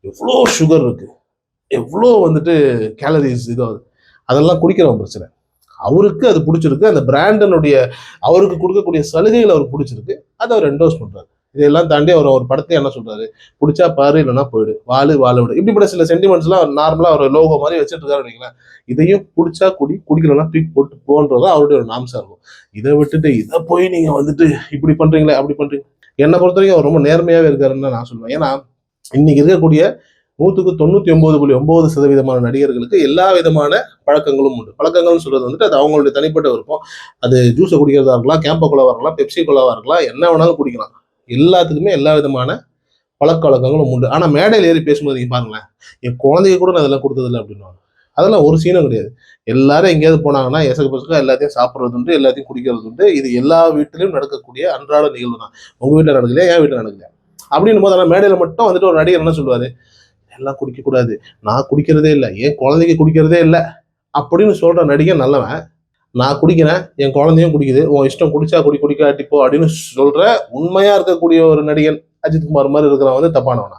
எவ்வளோ சுகர் இருக்கு, எவ்வளோ வந்துட்டு கேலரிஸ் இதாகுது, அதெல்லாம் குடிக்கிறவன் பிரச்சனை. அவருக்கு அது பிடிச்சிருக்கு, அந்த பிராண்டனுடைய அவருக்கு கொடுக்கக்கூடிய சலுகைகள் அவருக்கு பிடிச்சிருக்கு, அதை அவர் என்டோஸ் பண்றாரு. இதெல்லாம் தாண்டி அவர் ஒரு படத்தை என்ன சொல்றாரு, பிடிச்சா பாரு இல்லைன்னா போயிடு, வாழ விடு, இப்படிப்பட்ட சில சென்டிமெண்ட்ஸ் எல்லாம் நார்மலா ஒரு லோகோ மாதிரி வச்சுட்டு இருக்காரு. இதையும் குடிச்சா குடி, குடிக்கலன்னா தூக்கி போட்டு போன்றதா அவருடைய ஒரு நாம்சா இருக்கும். இதை விட்டுட்டு இதை போய் நீங்க வந்துட்டு இப்படி பண்றீங்களே அப்படி பண்றீங்க. என்னை பொறுத்த வரைக்கும் அவர் ரொம்ப நேர்மையாவே இருக்காருன்னு நான் சொல்லுவேன். ஏன்னா இன்னைக்கு இருக்கக்கூடிய 99.9% நடிகர்களுக்கு எல்லா விதமான பழக்கங்களும் உண்டு. பழக்கங்கள்னு சொல்றது வந்துட்டு அது அவங்களுடைய தனிப்பட்ட விருப்பம். அது ஜூஸை குடிக்கிறதா இருக்கலாம், கேம்ப கொள்ளாவா இருக்கலாம், பெப்சி கொள்ளாவா இருக்கலாம், என்ன வேணாலும் குடிக்கலாம். எல்லாத்துக்குமே எல்லா விதமான பழக்க வழக்கங்களும் உண்டு. ஆனா மேடையில் ஏறி பேசும்போது நீங்க பாருங்களேன், என் குழந்தைக்கு கூட நான் அதெல்லாம் கொடுத்ததில்லை அப்படின்னு. அதெல்லாம் ஒரு சீனும் கிடையாது. எல்லாரும் எங்கேயாவது போனாங்கன்னா எசகு பசங்க எல்லாத்தையும் சாப்பிட்றது உண்டு, எல்லாத்தையும் குடிக்கிறது உண்டு. இது எல்லா வீட்டிலையும் நடக்கக்கூடிய அன்றாட நிகழ்வு தான். உங்க வீட்டில் நடக்கலையா, என் வீட்டில் நடக்கலையா அப்படின்னும் போது, ஆனால் மேடையில் மட்டும் வந்துட்டு ஒரு நடிகர் என்ன சொல்லுவாரு, எல்லாம் குடிக்க கூடாது, நான் குடிக்கிறதே இல்லை, என் குழந்தைக்கு குடிக்கிறதே இல்லை அப்படின்னு சொல்ற நடிகர் நல்லவன். நான் குடிக்கிறேன், என் குழந்தையும் குடிக்குது, உன் இஷ்டம், குடிச்சா குடி, குடிக்காட்டிப்போ அப்படின்னு சொல்ற உண்மையா இருக்கக்கூடிய ஒரு நடிகன் அஜித்குமார் மாதிரி இருக்கிறவன் வந்து தப்பானவனா?